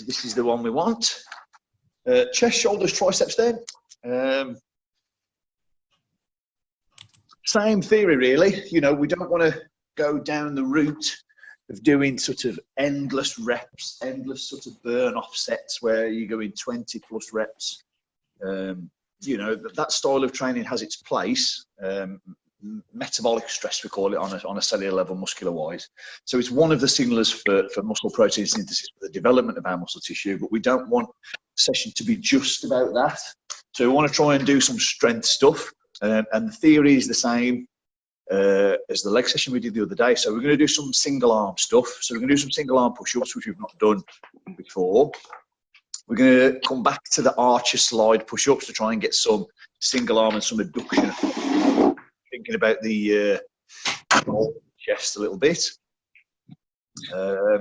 This is the one we want. Chest, shoulders, triceps then. Same theory really. You know, we don't want to go down the route of doing sort of endless reps, endless sort of burn off sets where you go in 20 plus reps. You know, that style of training has its place. Metabolic stress, we call it, on a cellular level, muscular wise. So it's one of the signalers for muscle protein synthesis for the development of our muscle tissue, but we don't want the session to be just about that. So we want to try and do some strength stuff, and the theory is the same as the leg session we did the other day. So we're going to do some single arm stuff. So we're going to do some single arm push-ups, which we've not done before. We're going to come back to the archer slide push-ups to try and get some single arm and some adduction. Thinking about the chest a little bit.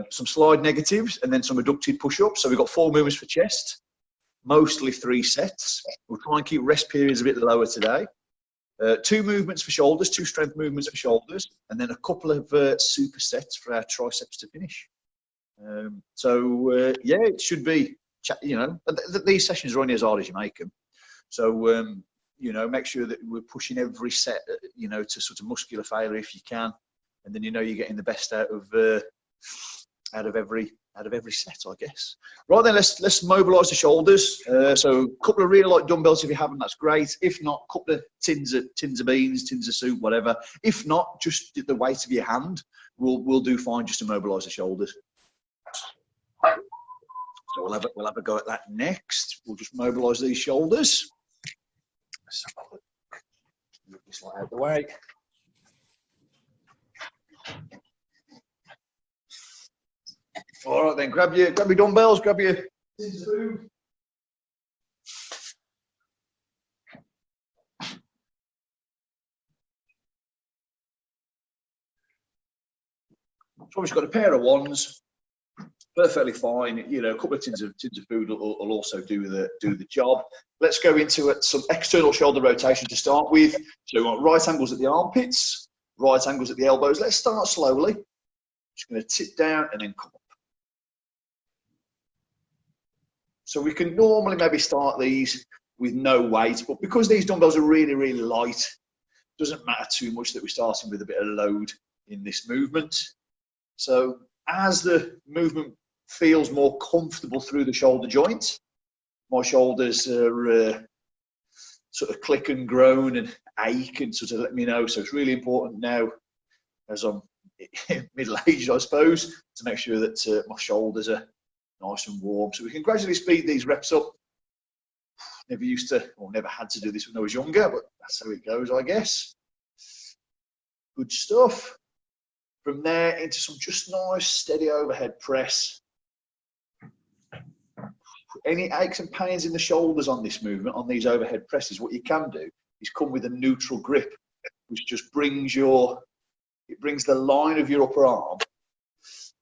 Some slide negatives and then some adducted push-ups. So we've got 4 movements for chest, mostly 3 sets. We'll try and keep rest periods a bit lower today. 2 movements for shoulders, 2 strength movements for shoulders, and then a couple of supersets for our triceps to finish. Yeah, it should be, you know, these sessions are only as hard as you make them. So, you know, make sure that we're pushing every set, you know, to sort of muscular failure if you can, and then you know you're getting the best out of every set, I guess. Right then, let's mobilise the shoulders. So a couple of really light dumbbells if you have them, that's great. If not, a couple of tins of beans, tins of soup, whatever. If not, just the weight of your hand will do fine just to mobilise the shoulders. So we'll have a go at that next. We'll just mobilise these shoulders. Let's have a look. Move this light out of the way. All right then, grab your dumbbells, grab your tins of food. So we've got a pair of ones, perfectly fine. You know, a couple of tins of food will also do the job. Let's go into some external shoulder rotation to start with. So we want right angles at the armpits, right angles at the elbows. Let's start slowly. Just going to tip down and then come up. So we can normally maybe start these with no weight, but because these dumbbells are really, really light, it doesn't matter too much that we're starting with a bit of load in this movement. So as the movement feels more comfortable through the shoulder joint, my shoulders are sort of click and groan and ache and sort of let me know. So it's really important now, as I'm middle-aged, I suppose, to make sure that my shoulders are nice and warm. So we can gradually speed these reps up. Never used to, or never had to do this when I was younger, but that's how it goes, I guess. Good stuff. From there into some just nice, steady overhead press. Any aches and pains in the shoulders on this movement, on these overhead presses, what you can do is come with a neutral grip, which just brings the line of your upper arm.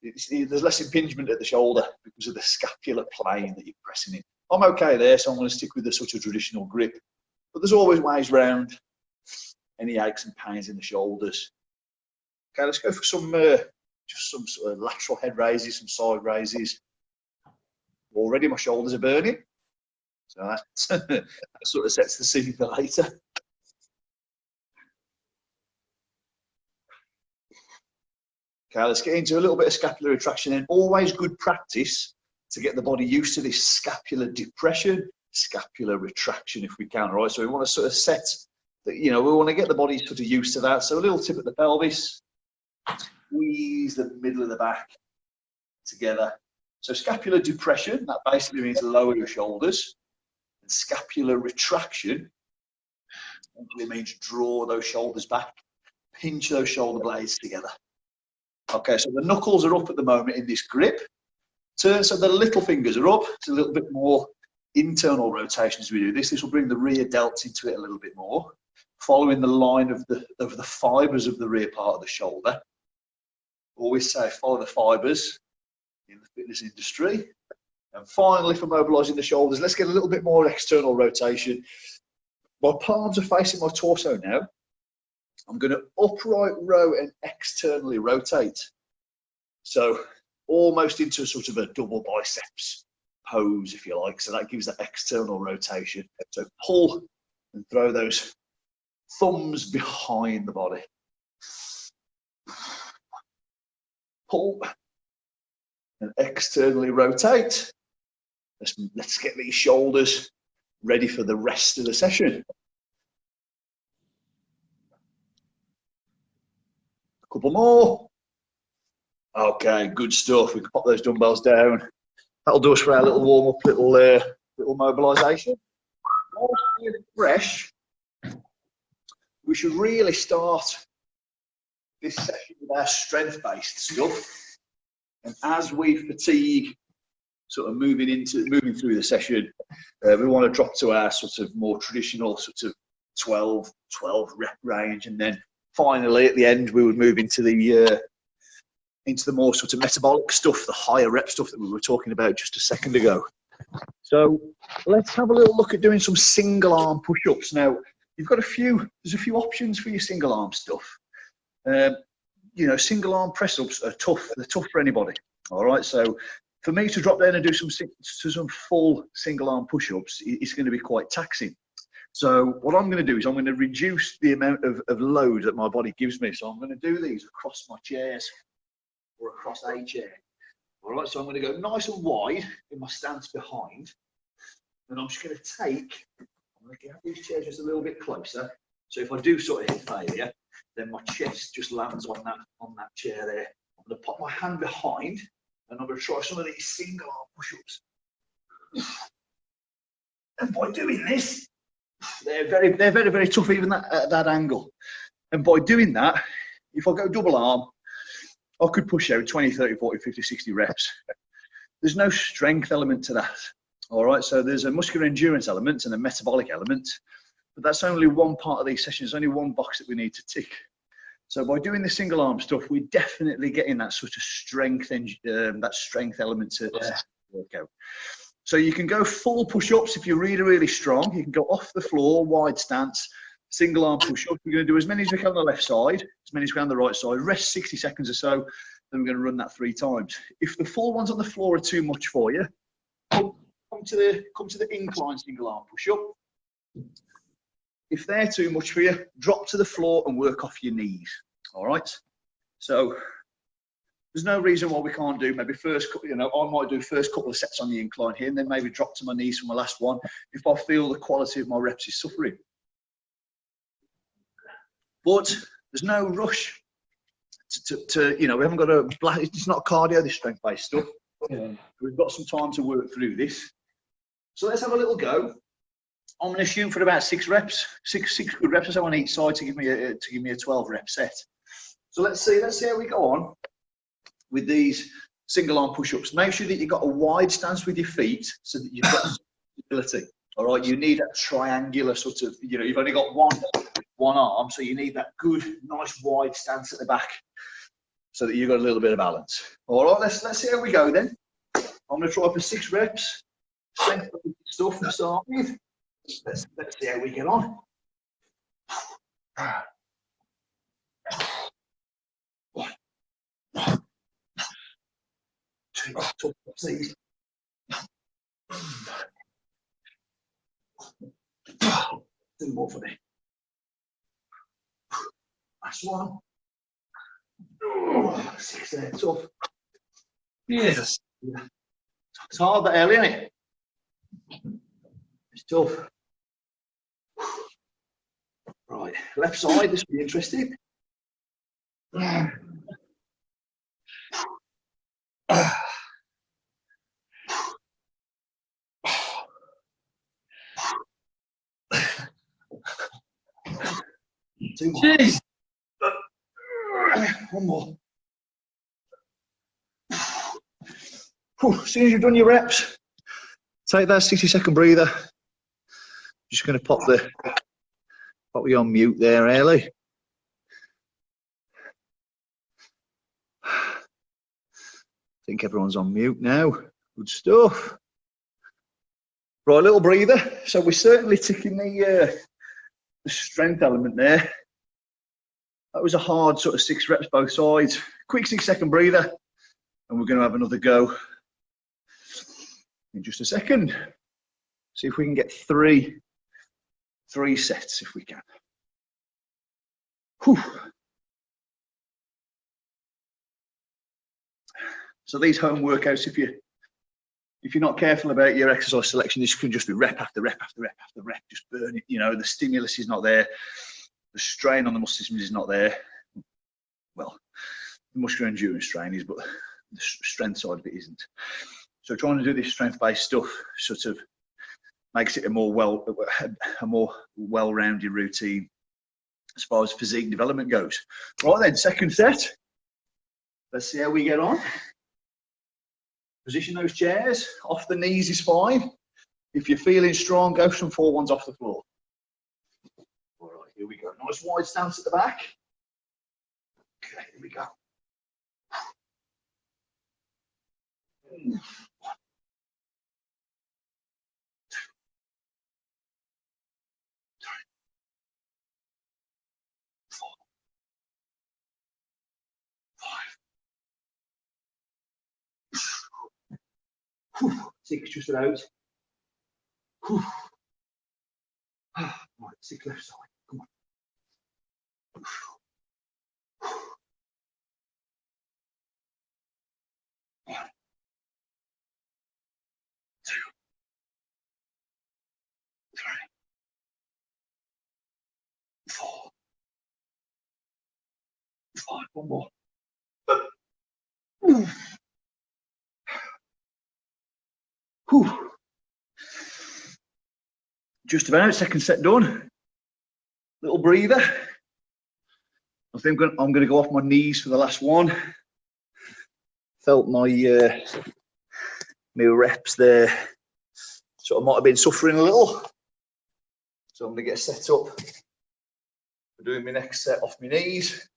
There's less impingement at the shoulder because of the scapular plane that you're pressing in. I'm okay there, so I'm going to stick with the sort of traditional grip. But there's always ways around any aches and pains in the shoulders. Okay, let's go for some just some sort of lateral head raises, some side raises. Already my shoulders are burning, so that sort of sets the scene for later. Okay, let's get into a little bit of scapular retraction, and always good practice to get the body used to this scapular depression, scapular retraction if we can, right? So we want to sort of set that, you know, we want to get the body sort of used to that. So a little tip at the pelvis, squeeze the middle of the back together. So scapular depression, that basically means lower your shoulders, and scapular retraction simply means draw those shoulders back, pinch those shoulder blades together. Okay, so the knuckles are up at the moment in this grip. Turn so the little fingers are up. It's a little bit more internal rotation as we do this. This will bring the rear delts into it a little bit more, following the line of the fibers of the rear part of the shoulder. Always say follow the fibers in the fitness industry. And finally, for mobilizing the shoulders, let's get a little bit more external rotation. My palms are facing my torso now. I'm going to upright row and externally rotate. So almost into a sort of a double biceps pose, if you like. So that gives that external rotation. So pull and throw those thumbs behind the body. Pull and externally rotate. Let's get these shoulders ready for the rest of the session. A couple more. Okay, good stuff. We can pop those dumbbells down. That'll do us for our little warm up, little mobilisation. Whilst we're fresh, we should really start this session with our strength-based stuff. And as we fatigue, sort of moving through the session, we want to drop to our sort of more traditional sort of 12 rep range, and then finally at the end we would move into the more sort of metabolic stuff, the higher rep stuff that we were talking about just a second ago. So let's have a little look at doing some single arm push-ups. Now you've got there's a few options for your single arm stuff. You know, single arm press ups are tough. They're tough for anybody. All right. So for me to drop down and do some full single arm push ups, it's going to be quite taxing. So what I'm going to do is I'm going to reduce the amount of load that my body gives me. So I'm going to do these across my chairs or across a chair. All right. So I'm going to go nice and wide in my stance behind, and I'm just going to get these chairs just a little bit closer. So if I do sort of hit failure, then my chest just lands on that chair there. I'm going to pop my hand behind, and I'm going to try some of these single arm push-ups. And by doing this, they're very, very tough even at that angle. And by doing that, if I go double arm, I could push out 20, 30, 40, 50, 60 reps. There's no strength element to that. All right, so there's a muscular endurance element and a metabolic element. But that's only one part of these sessions, only one box that we need to tick. So by doing the single arm stuff, we're definitely getting that sort of strength element to workout. So you can go full push-ups if you're really, really strong. You can go off the floor, wide stance, single arm push-ups. We're going to do as many as we can on the left side, as many as we can on the right side. Rest 60 seconds or so, then we're going to run that 3 times. If the full ones on the floor are too much for you, come to the incline single arm push-up. If they're too much for you, drop to the floor and work off your knees. All right. So there's no reason why we can't do maybe I might do first couple of sets on the incline here, and then maybe drop to my knees for my last one if I feel the quality of my reps is suffering. But there's no rush to we haven't got it's not cardio, this strength-based stuff. Yeah. We've got some time to work through this. So let's have a little go. I'm going to shoot for about 6 reps, six good reps or so on each side to give me a 12 rep set. So let's see how we go on with these single arm push-ups. Make sure that you've got a wide stance with your feet so that you've got stability. All right, you need that triangular sort of, you've only got one arm, so you need that good, nice wide stance at the back so that you've got a little bit of balance. All right, let's see how we go then. I'm going to try for 6 reps. Strength stuff to start with. Let's see how we get on. One, 2, tough, please. 2 more for me. Last one. 6 there, tough. Yes. It's hard that early, isn't it? It's tough. Right, left side, this will be interesting. Two more. Jeez. One more. As soon as you've done your reps, take that 60-second breather. Just going to pop you on mute there, Ellie. I think everyone's on mute now. Good stuff. Right, little breather. So we're certainly ticking the strength element there. That was a hard sort of 6 reps both sides. Quick 6-second breather. And we're going to have another go in just a second. See if we can get three sets if we can. Whew. So these home workouts, if you're not careful about your exercise selection, this can just be rep after rep after rep after rep, just burn it. You know, the stimulus is not there, the strain on the muscle system is not there. Well, the muscular endurance strain is, but the strength side of it isn't. So trying to do this strength-based stuff sort of makes it a more well-rounded routine as far as physique development goes. Right then, second set. Let's see how we get on. Position those chairs. Off the knees is fine. If you're feeling strong, go some 4-1s off the floor. All right, here we go. Nice wide stance at the back. Okay, here we go. 1, 2, 3, 4, 5. 6 just about. Right, 6 left side. Come on. 1, 2, 3, 4, 5. One more. Whew. Just about, second set done. Little breather. I think I'm going to go off my knees for the last one. Felt my reps there. So I might have been suffering a little. So I'm going to get set up for doing my next set off my knees.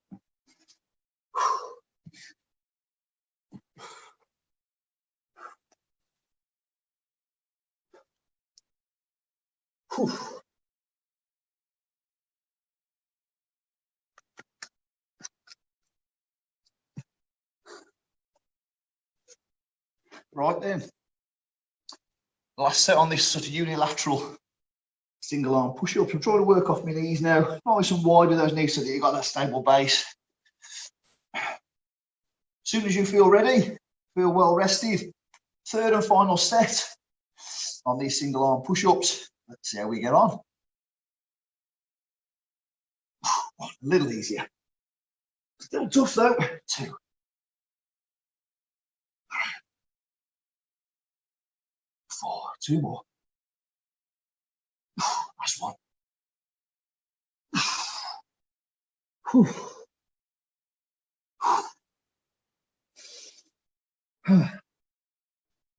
Whew. Right then, last set on this sort of unilateral single arm push-ups. I'm trying to work off my knees now, nice and wide with those knees so that you've got that stable base. As soon as you feel ready, feel well rested, third and final set on these single arm push-ups. Let's see how we get on. A little easier. Still tough though. 2, 3, 4. 2 more. Last one.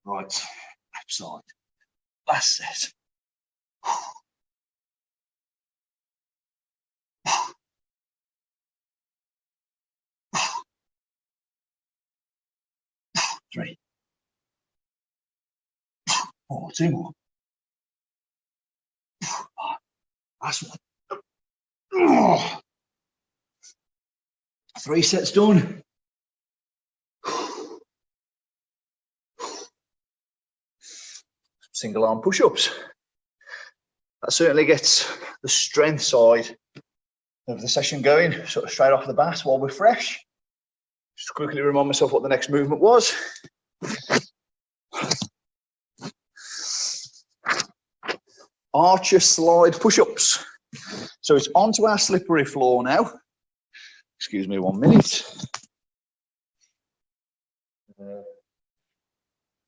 Right, left side. Last set. 3, 4. 2 more. Last one. 3 sets done. Single arm push-ups. That certainly gets the strength side of the session going, sort of straight off the bat while we're fresh. Just quickly remind myself what the next movement was. Archer slide push-ups. So it's onto our slippery floor now. Excuse me 1 minute. Where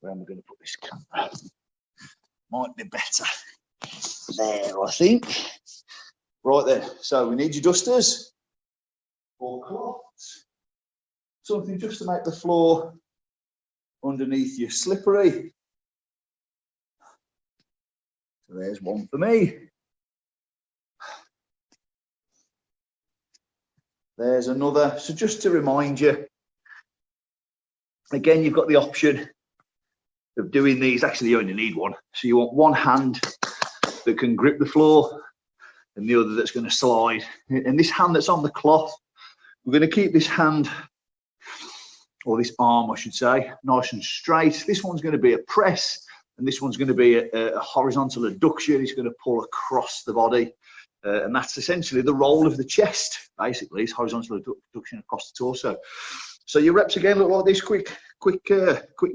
am I going to put this camera? Might be better there, I think. Right there. So we need your dusters or cloths. Something just to make the floor underneath you slippery. So there's one for me. There's another. So just to remind you, again, you've got the option of doing these. Actually, you only need one. So you want one hand that can grip the floor and the other that's going to slide. And this hand that's on the cloth, we're going to keep this hand or this arm, I should say, nice and straight. This one's going to be a press, and this one's going to be a horizontal adduction. It's going to pull across the body, and that's essentially the role of the chest. Basically, it's horizontal adduction across the torso. So your reps again look like this. Quick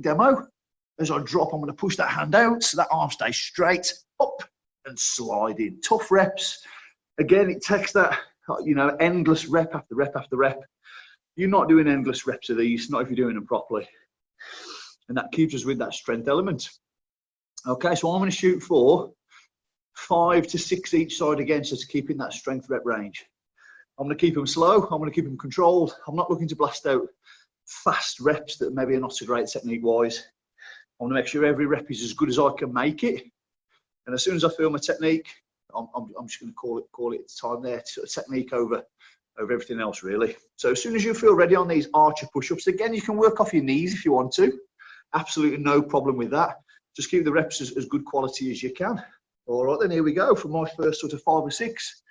demo. As I drop, I'm going to push that hand out so that arm stays straight, up and slide in. Tough reps. Again, it takes that, you know, endless rep after rep after rep. You're not doing endless reps of these, not if you're doing them properly. And that keeps us with that strength element. Okay, so I'm going to shoot for 5 to 6 each side again, so it's keeping that strength rep range. I'm going to keep them slow. I'm going to keep them controlled. I'm not looking to blast out fast reps that maybe are not so great technique-wise. I want to make sure every rep is as good as I can make it. And as soon as I feel my technique, I'm just going to call it time there, sort of technique over everything else, really. So as soon as you feel ready on these archer push-ups, again, you can work off your knees if you want to. Absolutely no problem with that. Just keep the reps as good quality as you can. All right, then here we go for my first sort of 5 or 6.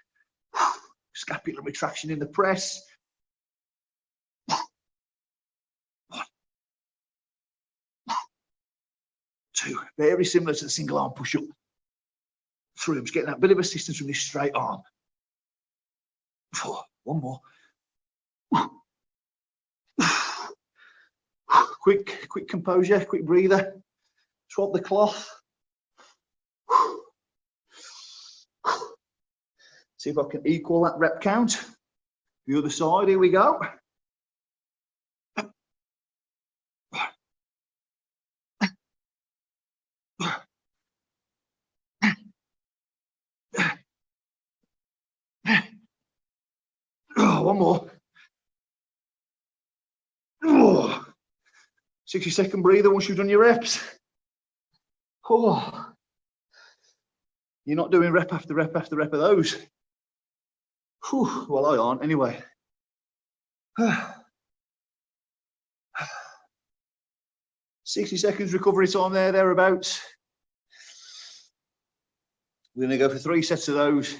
Scapular retraction in the press. 1, 2, very similar to the single arm push-up. 3, I'm just getting that bit of assistance from this straight arm. 4, 1 more. Quick composure, quick breather. Swap the cloth. See if I can equal that rep count. The other side, here we go. Oh, 1 more. Oh, 60-second breather once you've done your reps. Oh, you're not doing rep after rep after rep of those. Whew, well, I aren't anyway. 60 seconds recovery time there, thereabouts. We're going to go for 3 sets of those.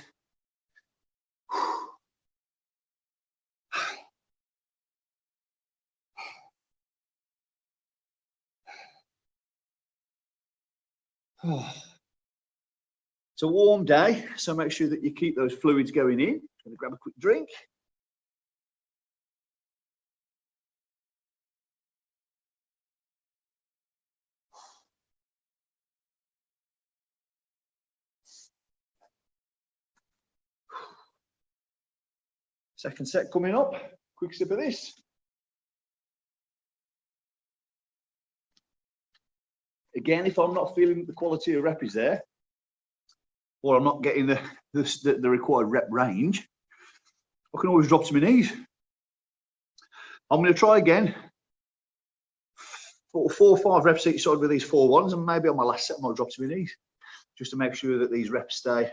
It's a warm day, so make sure that you keep those fluids going in. I'm going to grab a quick drink. Second set coming up. Quick sip of this. Again, if I'm not feeling the quality of rep is there, or I'm not getting the required rep range, I can always drop to my knees. I'm going to try again. 4 or 5 reps each side with these 4 ones, and maybe on my last set I might drop to my knees, just to make sure that these reps stay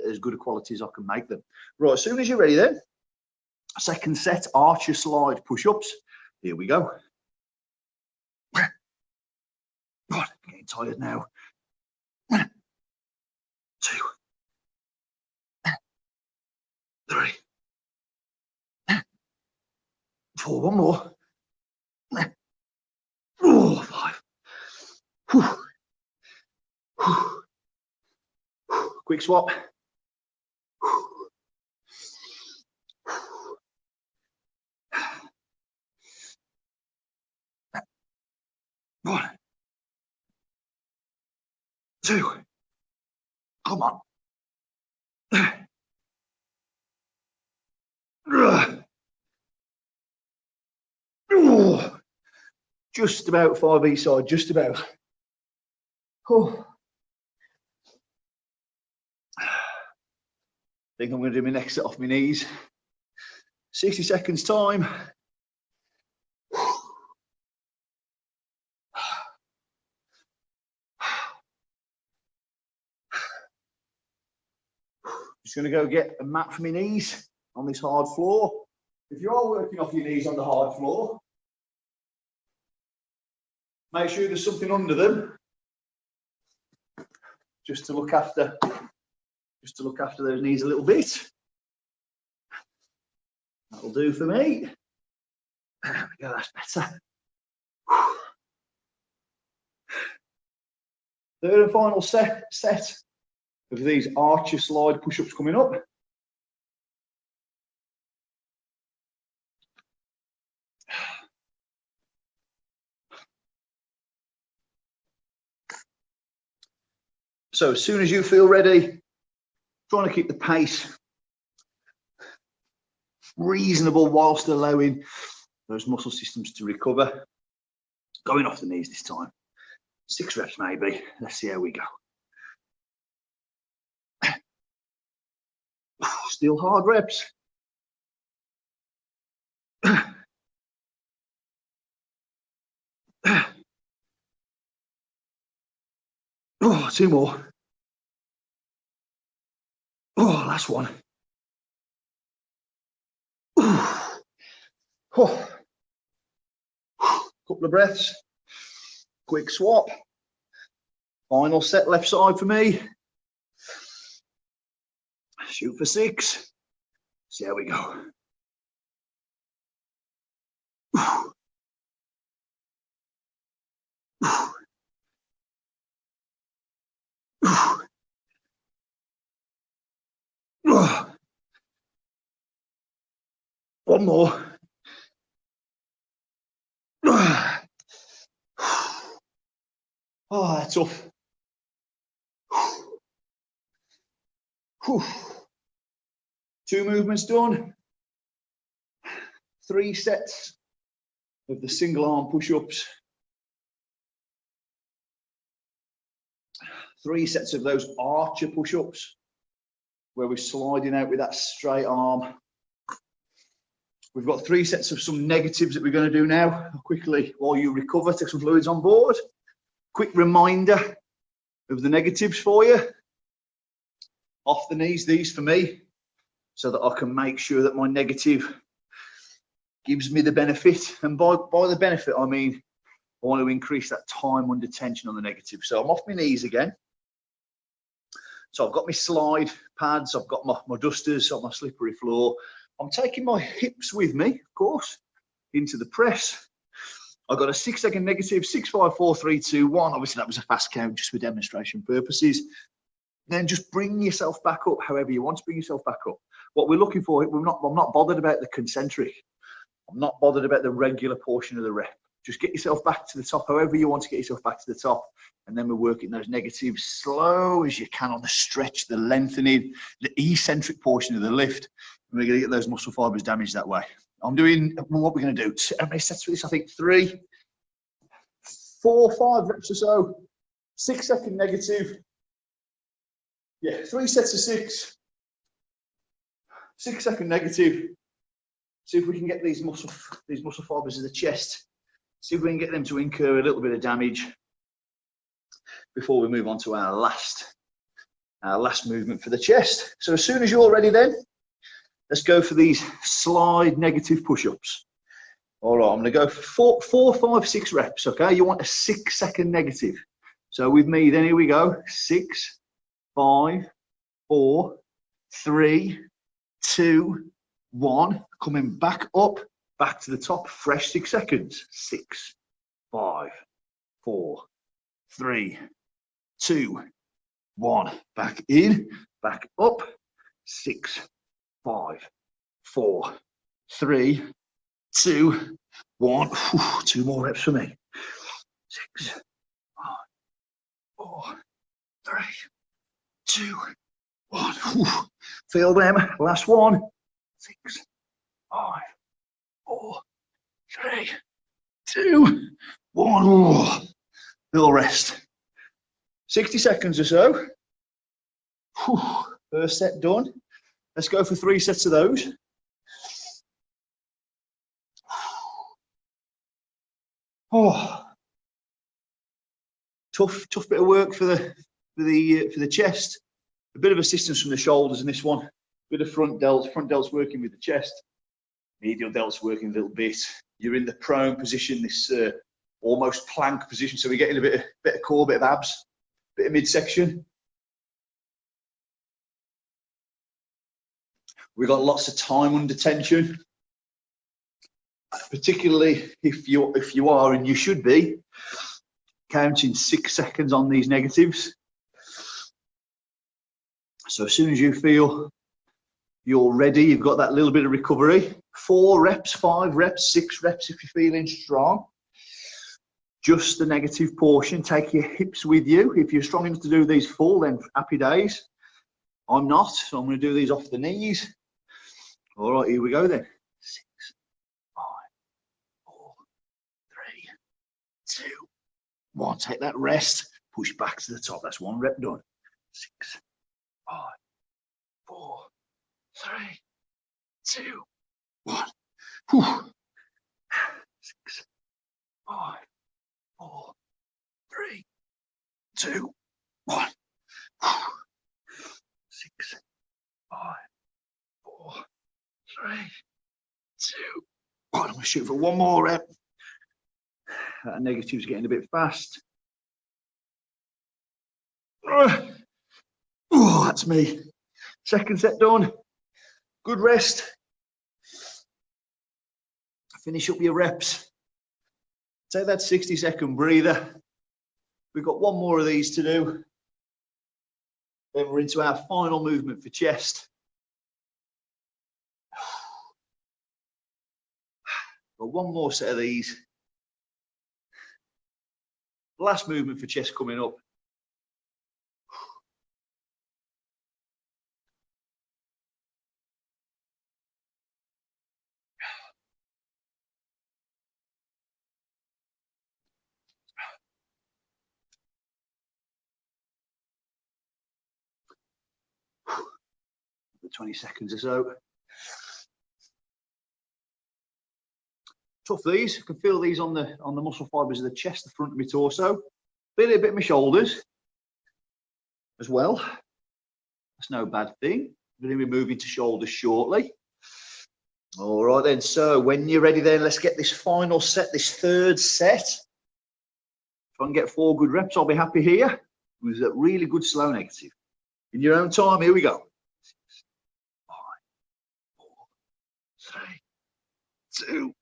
as good a quality as I can make them. Right, as soon as you're ready then, second set, archer slide push-ups. Here we go. Right, I'm getting tired now. 1, 2, 3, 4, 1 more. 5. Quick swap. 1, 2. Come on. Just about 5 each side, just about. I think I'm going to do my next set off my knees. 60 seconds time. Just going to go get a mat for my knees on this hard floor. If you are working off your knees on the hard floor, make sure there's something under them, just to look after those knees a little bit. That'll do for me. There we go, that's better. Third and final set of these archer slide push-ups coming up. So as soon as you feel ready, trying to keep the pace reasonable whilst allowing those muscle systems to recover. Going off the knees this time. 6 reps maybe. Let's see how we go. Still hard reps. Oh, 2 more. Oh, last one. Oh. Couple of breaths. Quick swap. Final set left side for me. Shoot for 6. See how we go. One more. Oh, that's tough. 2 movements done. 3 sets of the single arm push-ups. 3 sets of those archer push-ups where we're sliding out with that straight arm. We've got 3 sets of some negatives that we're going to do now. Quickly, while you recover, take some fluids on board. Quick reminder of the negatives for you. Off the knees, these for me, so that I can make sure that my negative gives me the benefit. And by the benefit, I mean I want to increase that time under tension on the negative. So I'm off my knees again. So I've got my slide pads, I've got my dusters on my slippery floor. I'm taking my hips with me, of course, into the press. I've got a 6-second negative, 6, 5, 4, 3, 2, 1. Obviously, that was a fast count just for demonstration purposes. Then just bring yourself back up however you want to bring yourself back up. What we're looking for, I'm not bothered about the concentric. I'm not bothered about the regular portion of the rep. Just get yourself back to the top, however you want to get yourself back to the top. And then we're working those negatives slow as you can on the stretch, the lengthening, the eccentric portion of the lift. And we're going to get those muscle fibers damaged that way. I'm doing, what we're going to do, how many sets for this? I think 3, 4, 5 reps or so. 6-second negative. Yeah, 3 sets of 6. 6-second negative. See if we can get these muscle fibers of the chest. See if we can get them to incur a little bit of damage before we move on to our last movement for the chest. So as soon as you're ready then, let's go for these slide negative push-ups. All right, I'm gonna go for 4, 5, 6 reps, okay? You want a 6-second negative. So with me then, here we go. 6, 5, 4, 3, 2, 1. Coming back up, back to the top, fresh 6 seconds. 6, 5, 4, 3, 2, 1. Back in, back up. 6, 5, 4, 3, 2, 1. 2 more reps for me. 6, 5, 4, 3, 2, 1. Feel them. Last one. 6, 5, 4, 3, 2, 1. Little rest. 60 seconds or so. First set done. Let's go for 3 sets of those. Oh, tough bit of work for the chest. A bit of assistance from the shoulders in this one. A bit of front delts working with the chest. Medial delts working a little bit. You're in the prone position, this almost plank position. So we're getting a bit of core, bit of abs, bit of midsection. We've got lots of time under tension. particularly if you are, and you should be, counting 6 seconds on these negatives. So as soon as you feel you're ready, you've got that little bit of recovery, 4 reps, 5 reps, 6 reps if you're feeling strong. Just the negative portion. Take your hips with you. If you're strong enough to do these full, then happy days. I'm not, so I'm going to do these off the knees. All right, here we go then. 6, 5, 4, 3, 2, 1. Take that rest. Push back to the top. That's 1 rep done. 6, 5, 4, 3, 2, 1. Whew. 6, 5, 4, 3, 2, 1. 6, 5, 4, 3, 2, 1. I'm going to shoot for 1 more rep. That negative's getting a bit fast. Oh, that's me. Second set done. Good rest. Finish up your reps. Take that 60-second breather. We've got 1 more of these to do. Then we're into our final movement for chest. Got 1 more set of these. Last movement for chest coming up. For 20 seconds or so. Tough these. You can feel these on the muscle fibers of the chest, the front of my torso. Feel it a bit in my shoulders as well. That's no bad thing. We're going to be moving to shoulders shortly. All right then. So when you're ready, then let's get this final set, this 3rd set. If I can get 4 good reps, I'll be happy here. It was a really good slow negative. In your own time, here we go. 6, 5, 4, 3, 2,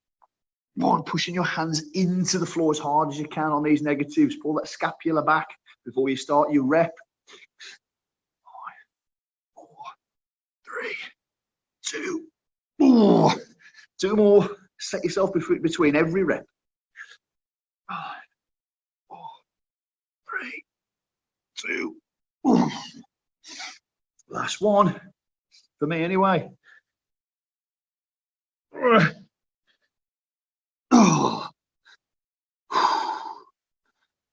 1. Pushing your hands into the floor as hard as you can on these negatives. Pull that scapula back before you start your rep. 6, 5, 4, 3, 2, 1. 2 more. Set yourself between every rep. 5, 4, 3, 2, 1. Last one. For me anyway. Oh.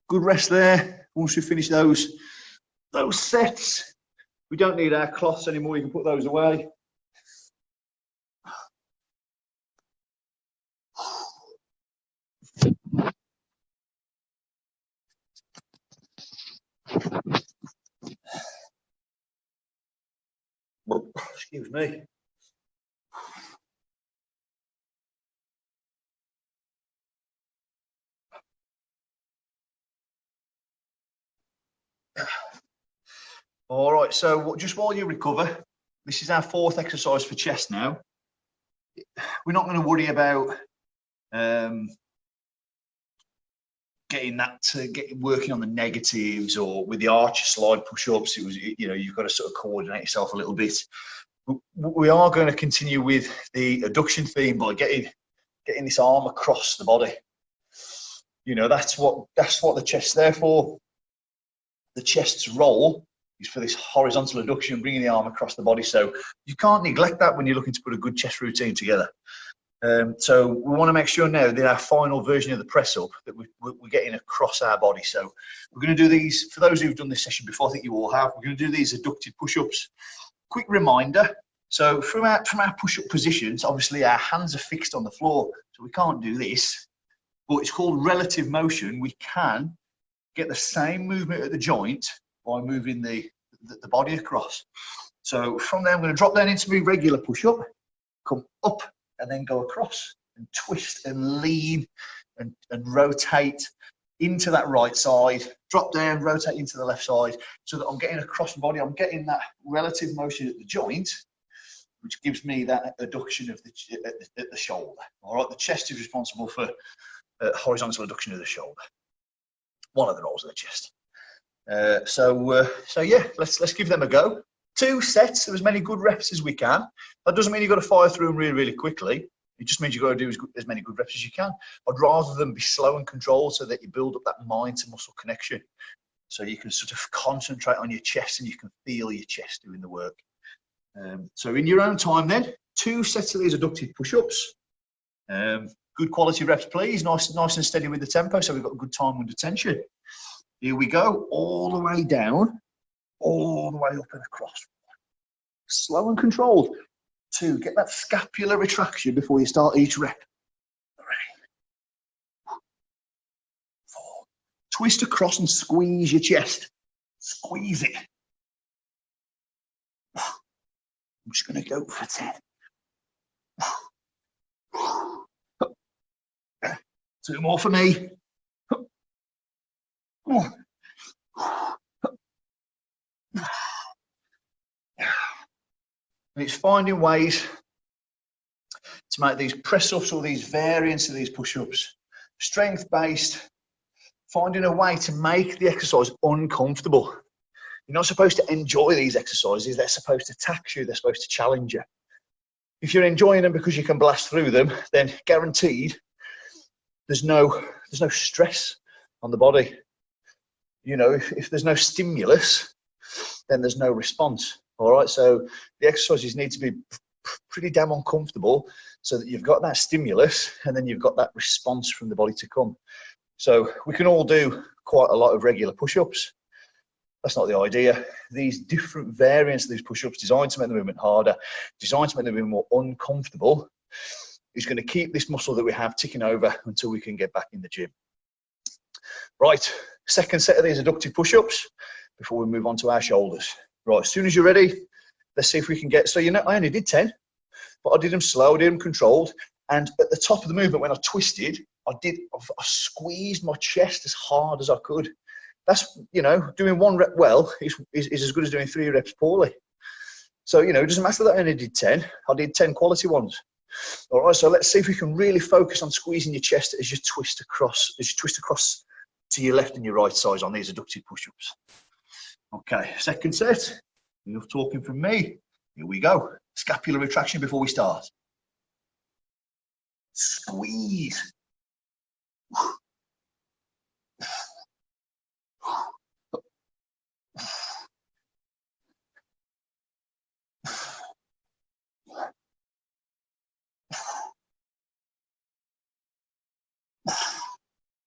Good rest there. Once we finish those sets, we don't need our cloths anymore. You can put those away. Excuse me. All right, so just while you recover, this is our 4th exercise for chest now. We're not going to worry about working on the negatives or with the arch slide push-ups. It was, you've got to sort of coordinate yourself a little bit. We are going to continue with the adduction theme by getting this arm across the body. That's what the chest's there for. The chest's role is for this horizontal adduction, bringing the arm across the body. So you can't neglect that when you're looking to put a good chest routine together. So we want to make sure now that our final version of the press up that we're getting across our body. So we're going to do these, for those who've done this session before, I think you all have, we're going to do these adducted push-ups. Quick reminder, so from our push-up positions, obviously our hands are fixed on the floor, so we can't do this, but it's called relative motion. We can get the same movement at the joint by moving the body across. So from there, I'm going to drop down into my regular push-up, come up, and then go across and twist and lean and rotate into that right side, drop down, rotate into the left side, so that I'm getting across the body. I'm getting that relative motion at the joint which gives me that adduction of at the shoulder. All right, the chest is responsible for horizontal adduction of the shoulder. One of the roles of the chest. So yeah, let's give them a go. 2 sets of as many good reps as we can. That doesn't mean you've got to fire through them really, really quickly. It just means you've got to do as many good reps as you can. I'd rather them be slow and controlled so that you build up that mind to muscle connection. So you can sort of concentrate on your chest and you can feel your chest doing the work. So in your own time then, 2 sets of these adductive push-ups. Good quality reps, please. Nice and steady with the tempo, so we've got a good time under tension. Here we go, all the way down, all the way up and across. Slow and controlled. 2, get that scapular retraction before you start each rep. 3, 4. Twist across and squeeze your chest. Squeeze it. I'm just going to go for 10. 2 more for me. And it's finding ways to make these press-ups or these variants of these push-ups strength-based, finding a way to make the exercise uncomfortable. You're not supposed to enjoy these exercises. They're supposed to tax you. They're supposed to challenge you. If you're enjoying them because you can blast through them, then guaranteed there's no stress on the body. You know, if there's no stimulus, then there's no response. All right, so the exercises need to be pretty damn uncomfortable so that you've got that stimulus and then you've got that response from the body to come. So we can all do quite a lot of regular push-ups. That's not the idea. These different variants of these push-ups designed to make the movement harder, designed to make the movement more uncomfortable, is going to keep this muscle that we have ticking over until we can get back in the gym. Right, second set of these adductive push-ups before we move on to our shoulders. Right, as soon as you're ready, let's see if we can get, so you know, I only did 10, but I did them slow, I did them controlled, and at the top of the movement when I twisted, I squeezed my chest as hard as I could. That's, you know, doing 1 rep well is as good as doing 3 reps poorly. So, you know, it doesn't matter that I only did 10, I did 10 quality ones. All right, so let's see if we can really focus on squeezing your chest as you twist across to your left and your right sides on these adductive push-ups. Okay, second set. Enough talking from me. Here we go. Scapular retraction before we start. Squeeze.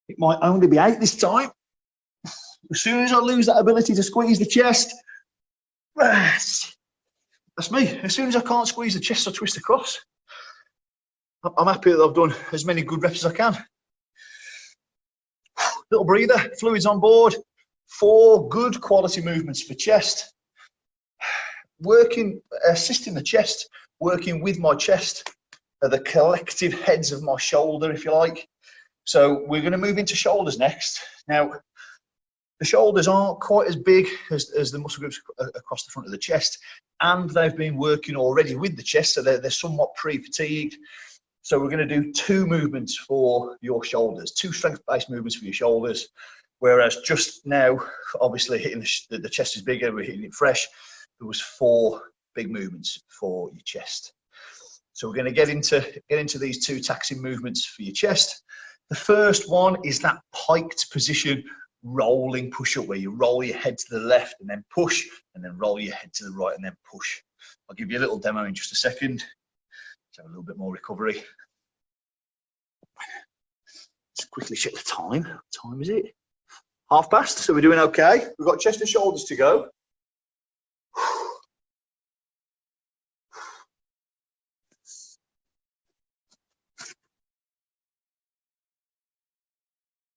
It might only be 8 this time. As soon as I lose that ability to squeeze the chest, that's me. As soon as I can't squeeze the chest, I twist across. I'm happy that I've done as many good reps as I can. Little breather, fluids on board. 4 good quality movements for chest. Assisting the chest, working with my chest are the collective heads of my shoulder, if you like. So we're going to move into shoulders next. Now, the shoulders aren't quite as big as the muscle groups across the front of the chest, and they've been working already with the chest, so they're somewhat pre-fatigued. So we're going to do 2 movements for your shoulders, 2 strength-based movements for your shoulders, whereas just now, obviously hitting the chest is bigger, we're hitting it fresh. There was 4 big movements for your chest. So we're going to get into these 2 taxing movements for your chest. The first one is that piked position rolling push-up where you roll your head to the left and then push, and then roll your head to the right and then push. I'll give you a little demo in just a second. Let's have a little bit more recovery. Let's quickly check the time. What time is it? 1:30, so we're doing okay. We've got chest and shoulders to go.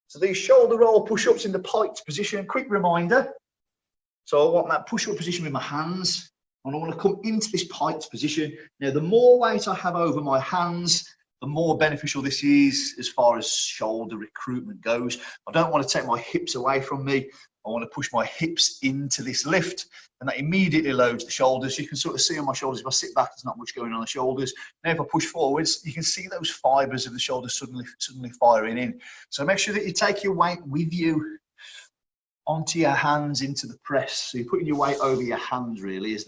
So these shoulder roll push-ups in the piked position, quick reminder. So I want that push-up position with my hands, and I want to come into this piked position. Now, the more weight I have over my hands, the more beneficial this is as far as shoulder recruitment goes. I don't want to take my hips away from me. I want to push my hips into this lift, and that immediately loads the shoulders. You can sort of see on my shoulders, if I sit back, there's not much going on the shoulders. Now if I push forwards, you can see those fibers of the shoulders suddenly firing in. So make sure that you take your weight with you onto your hands into the press. So you're putting your weight over your hands really is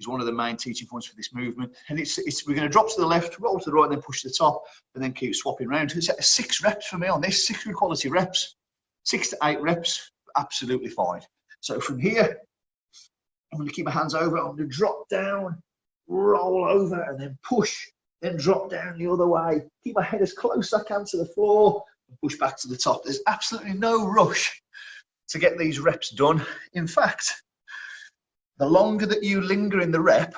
one of the main teaching points for this movement. And we're going to drop to the left, roll to the right, and then push to the top, and then keep swapping around. It's 6 reps for me on this, 6 good quality reps, 6 to 8 reps, absolutely fine. So from here, I'm going to keep my hands over, I'm going to drop down, roll over, and then push, then drop down the other way. Keep my head as close as I can to the floor, and push back to the top. There's absolutely no rush to get these reps done. In fact, the longer that you linger in the rep,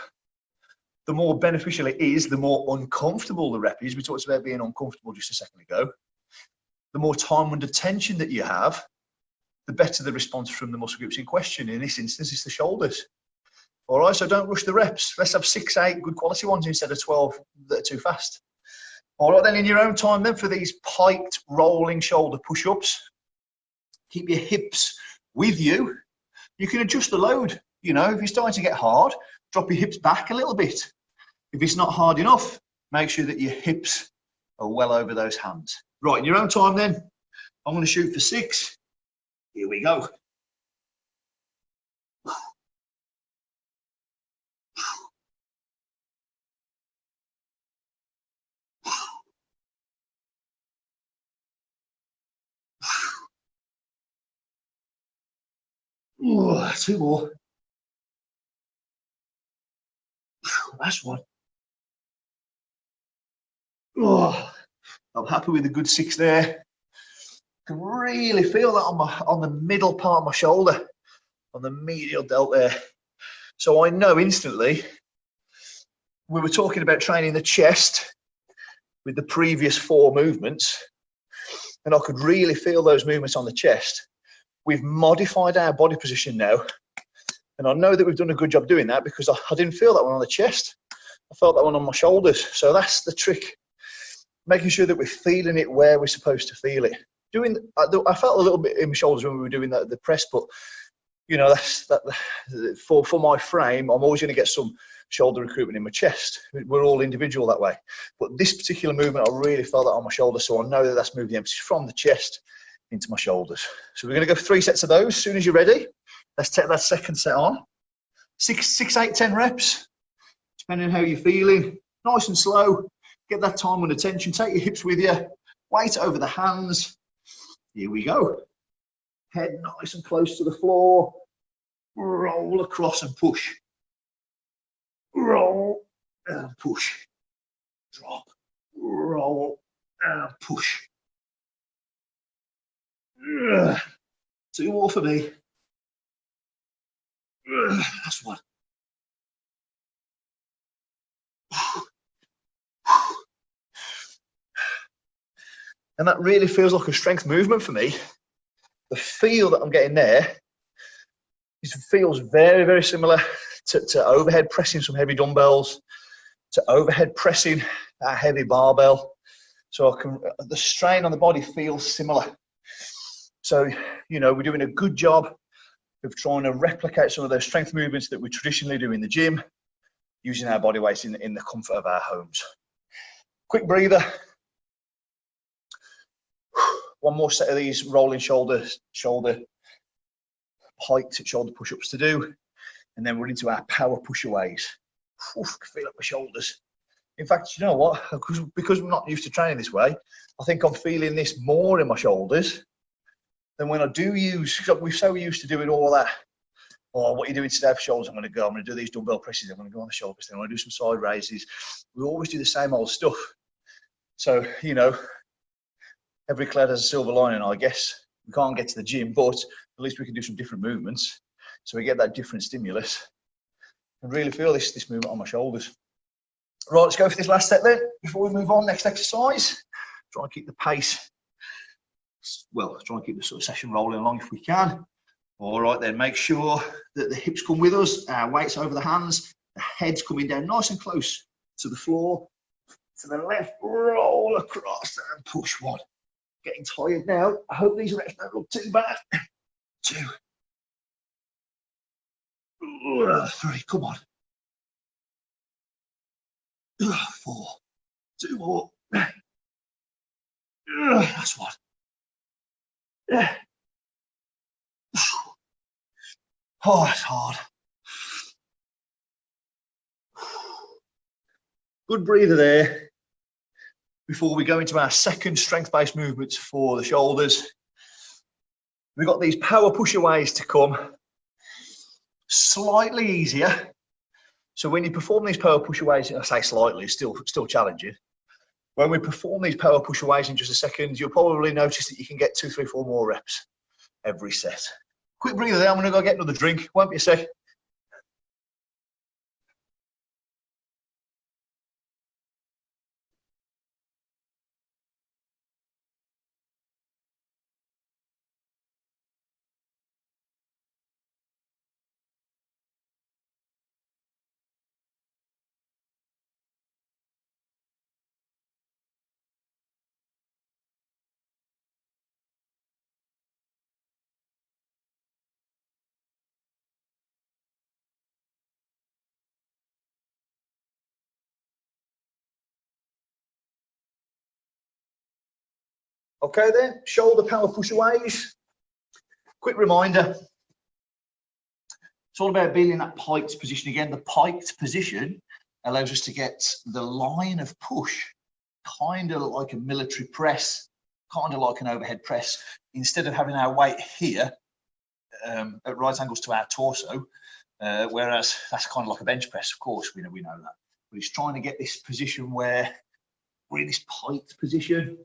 the more beneficial it is, the more uncomfortable the rep is. We talked about being uncomfortable just a second ago. The more time under tension that you have, the better the response from the muscle groups in question. In this instance, it's the shoulders. All right, so don't rush the reps. Let's have 6, 8 good quality ones instead of 12 that are too fast. All right, then in your own time then for these piked rolling shoulder push-ups, keep your hips with you. You can adjust the load. You know, if you're starting to get hard, drop your hips back a little bit. If it's not hard enough, make sure that your hips are well over those hands. Right, in your own time then, I'm going to shoot for 6. Here we go. Ooh, 2 more. Last one. Oh, I'm happy with a good 6 there. Can really feel that on the middle part of my shoulder, on the medial delt there. So I know instantly. We were talking about training the chest with the previous 4 movements, and I could really feel those movements on the chest. We've modified our body position now, and I know that we've done a good job doing that because I didn't feel that one on the chest. I felt that one on my shoulders. So that's the trick, making sure that we're feeling it where we're supposed to feel it. I felt a little bit in my shoulders when we were doing the press, but you know, for my frame, I'm always going to get some shoulder recruitment in my chest. We're all individual that way. But this particular movement, I really felt that on my shoulder, so I know that that's moving the emphasis from the chest into my shoulders. So we're going to go for 3 sets of those. As soon as you're ready, let's take that second set on. 6, 8, 10 reps, depending on how you're feeling. Nice and slow. Get that time under tension. Take your hips with you. Weight over the hands. Here we go. Head nice and close to the floor. Roll across and push. Roll and push. Drop. Roll and push. 2 more for me. That's one. And that really feels like a strength movement for me. The feel that I'm getting there feels very, very similar to overhead pressing some heavy dumbbells, to overhead pressing a heavy barbell. So the strain on the body feels similar. So, you know, we're doing a good job of trying to replicate some of those strength movements that we traditionally do in the gym, using our body weight in the comfort of our homes. Quick breather. 1 more set of these rolling shoulder piked shoulder push-ups to do, and then we're into our power push-aways. Oof, I feel up my shoulders. In fact, you know what? Because I'm not used to training this way, I think I'm feeling this more in my shoulders than when I do use. We're so used to doing all that. Oh, what are you doing today for shoulders? I'm going to do these dumbbell presses. I'm going to go on the shoulders. Then I'm going to do some side raises. We always do the same old stuff. So, you know, every cloud has a silver lining, I guess. We can't get to the gym, but at least we can do some different movements. So we get that different stimulus and really feel this movement on my shoulders. Right, let's go for this last set then. Before we move on, next exercise. Try and keep the pace, well, try and keep the sort of session rolling along if we can. All right then, make sure that the hips come with us, our weight's over the hands, the head's coming down nice and close to the floor. To the left, roll across and push 1. Getting tired now. I hope these reps don't look too bad. 2, 3, come on. 4, 2 more. That's one. Oh, that's hard. Good breather there before we go into our second strength-based movements for the shoulders. We've got these power push-aways to come. Slightly easier. So when you perform these power push-aways, I say slightly, still challenging. When we perform these power push-aways in just a second, you'll probably notice that you can get 2, 3, 4 more reps every set. Quick breather there. I'm going to go get another drink. Won't be a sec. Okay then, shoulder power push-aways. Quick reminder, it's all about being in that piked position again. The piked position allows us to get the line of push, kind of like a military press, kind of like an overhead press. Instead of having our weight here at right angles to our torso, whereas that's kind of like a bench press, of course, we know that. But it's trying to get this position where we're in this piked position,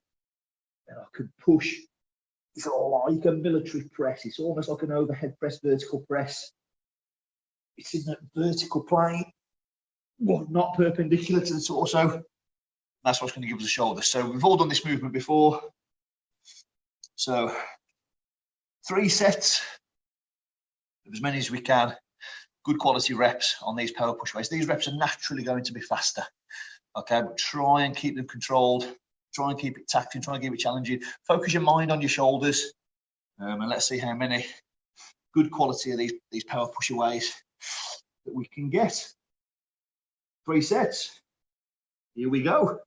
and I can push. It's like a military press. It's almost like an overhead press, vertical press. It's in that vertical plane, well, not perpendicular to the torso. That's what's going to give us a shoulder. So we've all done this movement before. So 3 sets of as many as we can. Good quality reps on these power push aways. These reps are naturally going to be faster. Okay, but try and keep them controlled. Try and keep it taxing. Try and keep it challenging. Focus your mind on your shoulders, and let's see how many good quality of these power push aways that we can get. 3 sets. Here we go.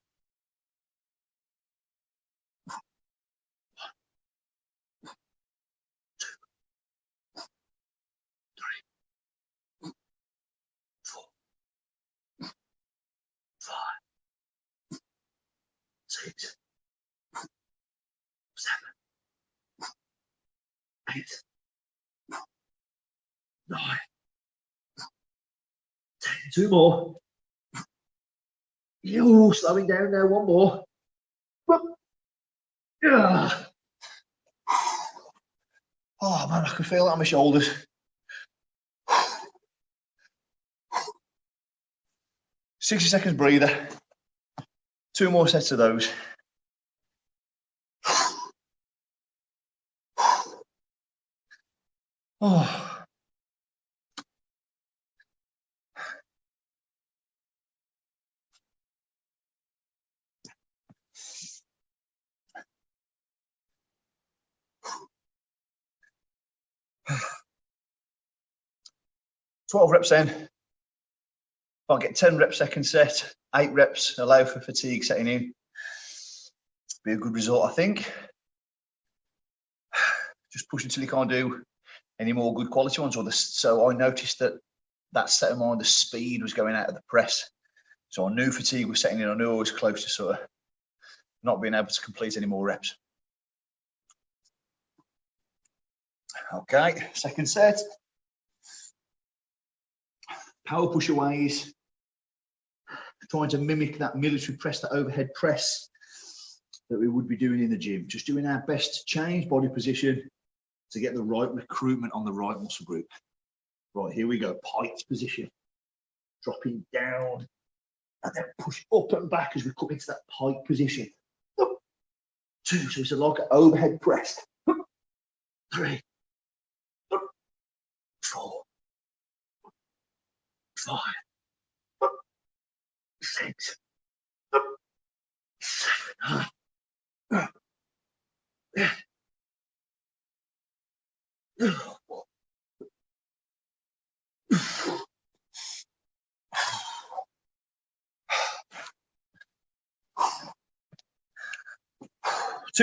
6, 7, 8, 9, 10. 2 more. Yo, slowing down now. 1 more. Oh man, I can feel it on my shoulders. 60 seconds breather. 2 more sets of those. Oh. Twelve reps in. If I get 10 reps second set, 8 reps, allow for fatigue setting in. Be a good result, I think. Just push until you can't do any more good quality ones. So I noticed that set of mine, the speed was going out of the press. So I knew fatigue was setting in. I knew I was close to sort of not being able to complete any more reps. Okay, second set. Power push aways. Trying to mimic that military press, that overhead press that we would be doing in the gym. Just doing our best to change body position to get the right recruitment on the right muscle group. Right, here we go. Piked position. Dropping down and then push up and back as we come into that pike position. 2, so it's like an overhead press. 3, 4, 5, 6, 7, Two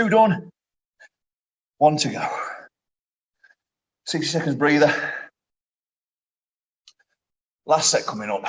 done. One to go. 60 seconds breather. Last set coming up.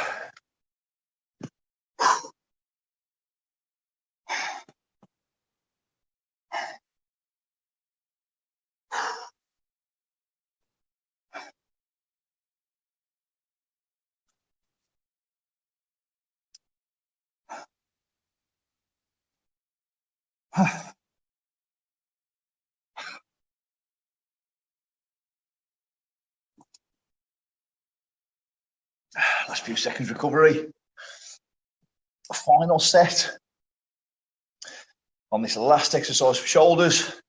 Last few seconds recovery. Final set on this last exercise for shoulders.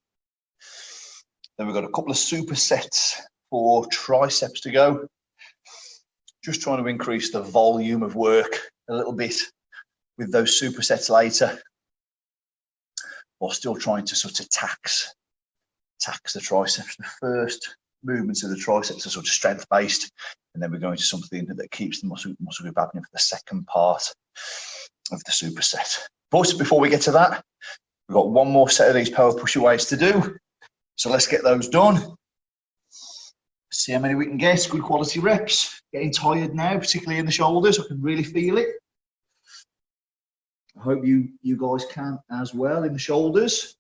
Then we've got a couple of supersets for triceps to go. Just trying to increase the volume of work a little bit with those supersets later, while still trying to sort of tax the triceps. The first movements of the triceps are sort of strength based, and then we're going to something that keeps the muscle group happening for the second part of the superset. But before we get to that, we've got one more set of these power pusher weights to do. So let's get those done. See how many we can get. Good quality reps. Getting tired now, particularly in the shoulders. I can really feel it. I hope you guys can as well in the shoulders.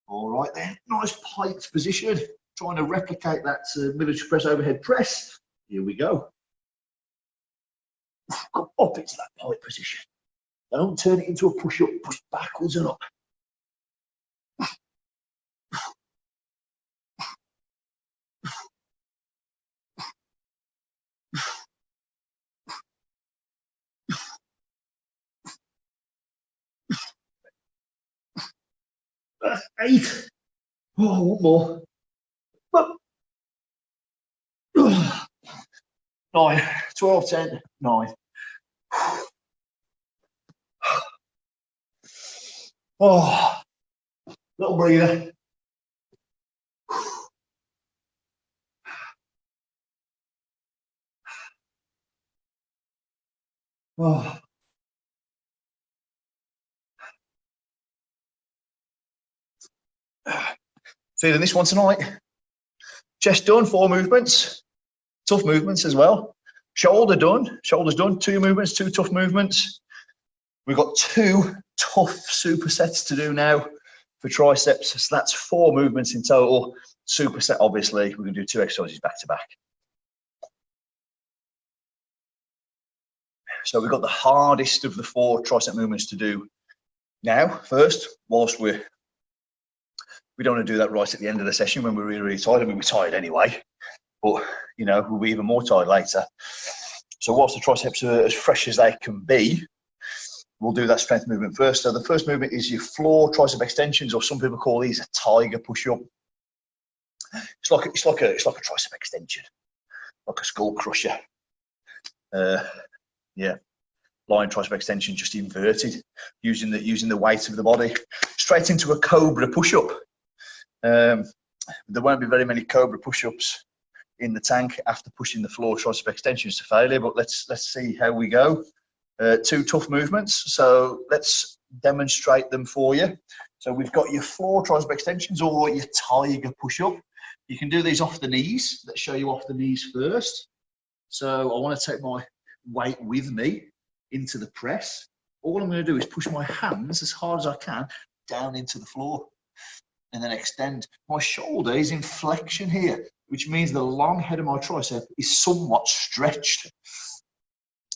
All right then, nice piked position. Trying to replicate that military press overhead press. Here we go. Come up into that pike position. Don't turn it into a push-up. Push backwards and up. That's 8. Oh, one more. 9, 12, 10, 9. Oh, little breather. Oh. Feeling this one tonight. Chest done, 4 movements. Tough movements as well. Shoulder done. Shoulders done. 2 movements, 2 tough movements. We've got 2 tough supersets to do now for triceps. So that's 4 movements in total. Superset, obviously, we're going to do 2 exercises back to back. So we've got the hardest of the 4 tricep movements to do now. First, whilst we don't want to do that right at the end of the session when we're really, really tired. I mean, we're tired anyway, but you know, we'll be even more tired later. So whilst the triceps are as fresh as they can be, we'll do that strength movement first. So the first movement is your floor tricep extensions, or some people call these a tiger push-up. It's like a tricep extension, like a skull crusher. Yeah, lying tricep extension, just inverted, using the weight of the body. Straight into a cobra push-up. There won't be very many cobra push-ups in the tank after pushing the floor tricep extensions to failure, but let's see how we go. 2 tough movements, so let's demonstrate them for you. So we've got your floor tricep extensions, or your tiger push-up. You can do these off the knees. Let's show you off the knees first. So I want to take my weight with me into the press. All I'm going to do is push my hands as hard as I can down into the floor, and then extend. My shoulder is in flexion here, which means the long head of my tricep is somewhat stretched,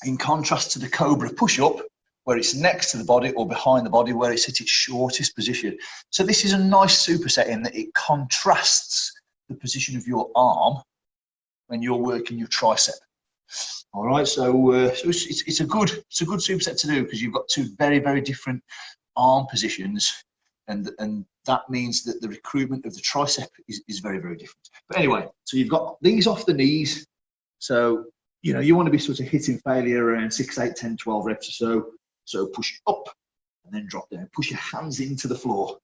in contrast to the cobra push-up, where it's next to the body or behind the body, where it's at its shortest position. So this is a nice superset in that it contrasts the position of your arm when you're working your tricep. All right, so it's a good superset to do, because you've got 2 very, very different arm positions, and that means that the recruitment of the tricep is very, very different. But anyway, so you've got these off the knees. So, you know, you want to be sort of hitting failure around 6, 8, 10, 12 reps or so. So push up and then drop down. Push your hands into the floor.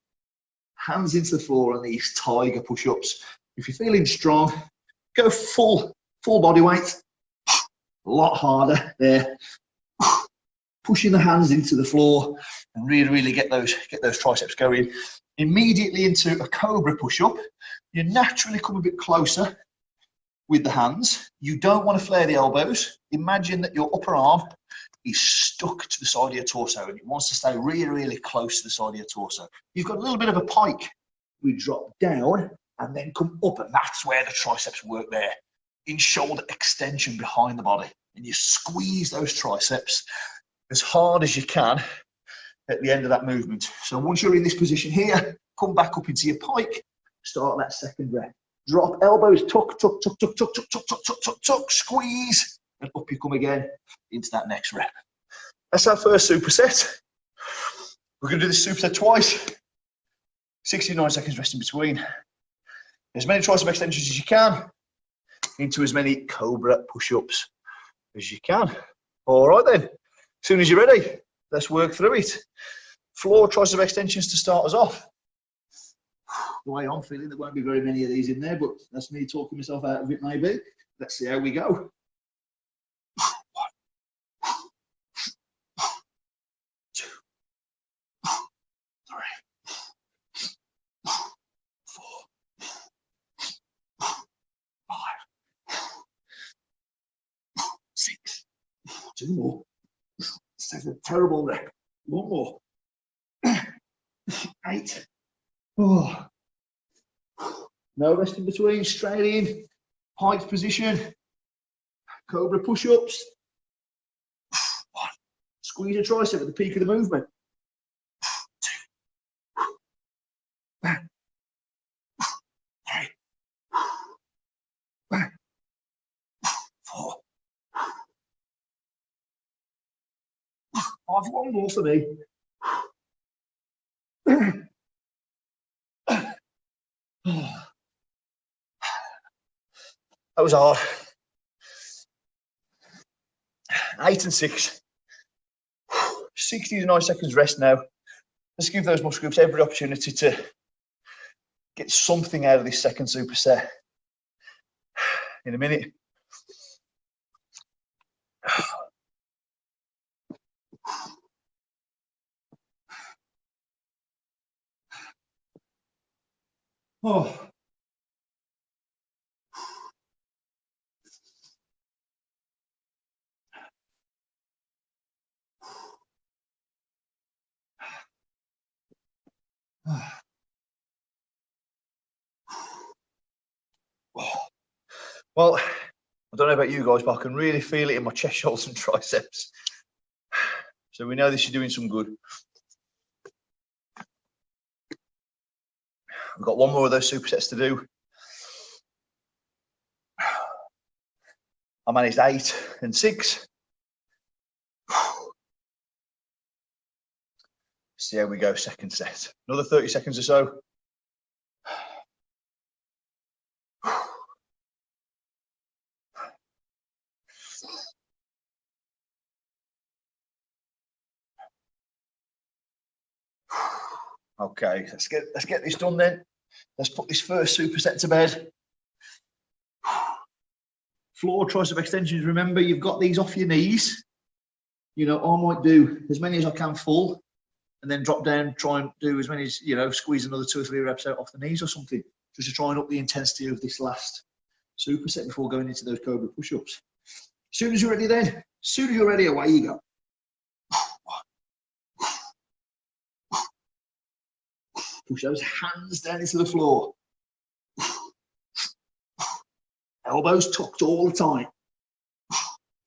Hands into the floor on these tiger push-ups. If you're feeling strong, go full body weight. A lot harder there. Pushing the hands into the floor and really get those triceps going. Immediately into a cobra push-up. You naturally come a bit closer with the hands. You don't want to flare the elbows. Imagine that your upper arm is stuck to the side of your torso and it wants to stay really close to the side of your torso. You've got a little bit of a pike. We drop down and then come up, and that's where the triceps work there. In shoulder extension behind the body. And you squeeze those triceps as hard as you can at the end of that movement. So once you're in this position here, come back up into your pike, start that second breath. Drop elbows, tuck, squeeze, and up you come again into that next rep. That's our first superset. We're going to do this superset twice. 69 seconds rest in between. As many tricep extensions as you can, into as many cobra push-ups as you can. All right then, as soon as you're ready, let's work through it. Floor tricep extensions to start us off. The way I'm feeling, there won't be very many of these in there, but that's me talking myself out of it maybe. Let's see how we go. 1, 2, 3, 4, 5, 6. 2 more. This is a terrible rep. 1 more. 8. Oh. No rest in between, straight in, pike position, cobra push-ups. 1. Squeeze a tricep at the peak of the movement. 2. 3. 4. 5. 1 more for me. That was hard. 8 and 6. 60 to 9 seconds rest now. Let's give those muscle groups every opportunity to get something out of this second superset. In a minute. Oh. Well, I don't know about you guys, but I can really feel it in my chest, shoulders and triceps. So we know this is doing some good. We've got 1 more of those supersets to do. I managed 8 and 6. See how we go, second set. Another 30 seconds or so. Okay, let's get this done then. Let's put this first superset to bed. Floor tricep extensions, remember you've got these off your knees. You know, I might do as many as I can full and then drop down, try and do as many as, you know, squeeze another 2 or 3 reps out off the knees or something, just to try and up the intensity of this last superset before going into those cobra push-ups. As soon as you're ready then, as soon as you're ready, away you go. Push those hands down into the floor. Elbows tucked all the time.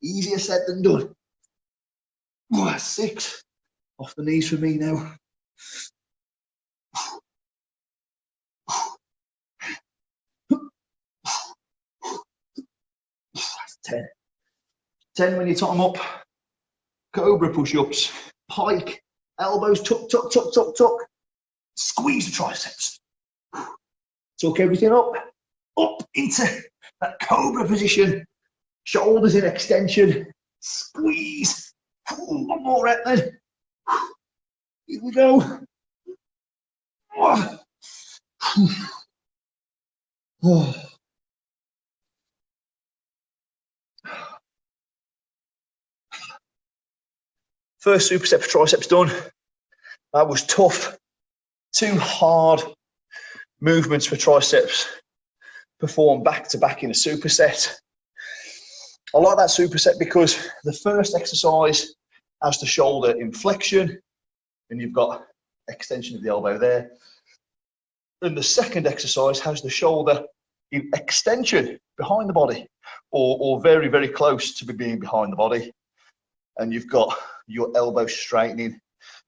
Easier said than done. 6. Off the knees for me now. 10. 10 when you top them up. Cobra push-ups. Pike. Elbows tuck. Squeeze the triceps. Tuck everything up into that cobra position. Shoulders in extension. Squeeze. 1 more rep then. Here we go. Oh. First superset for triceps done. That was tough. 2 hard movements for triceps performed back to back in a superset. I like that superset because the first exercise has the shoulder in flexion, and you've got extension of the elbow there. And the second exercise has the shoulder in extension behind the body, or very, very close to being behind the body. And you've got your elbow straightening,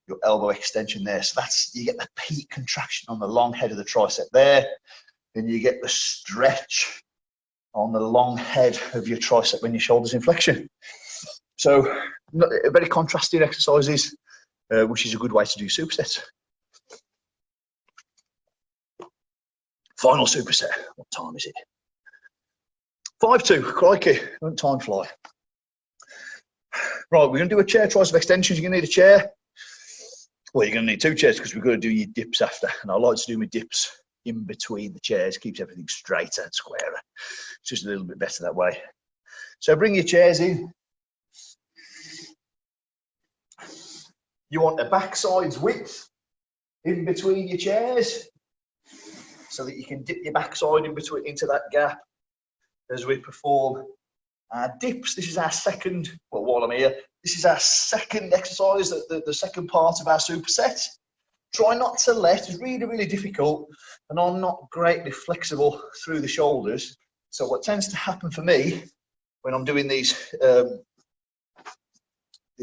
your elbow extension there. So that's, you get the peak contraction on the long head of the tricep there, and you get the stretch on the long head of your tricep when your shoulder's in flexion. So very contrasting exercises, which is a good way to do supersets. Final superset. What time is it? 5-2. Crikey, don't time fly. Right, we're going to do a chair tricep extensions. You're going to need a chair. Well, you're going to need 2 chairs because we're going to do your dips after. And I like to do my dips in between the chairs. Keeps everything straighter and squarer. It's just a little bit better that way. So bring your chairs in. You want a backside's width in between your chairs, so that you can dip your backside in between into that gap as we perform our dips. This is our second, well, while I'm here, this is our second exercise, the second part of our superset. Try not to let, it's really, really difficult, and I'm not greatly flexible through the shoulders. So what tends to happen for me when I'm doing these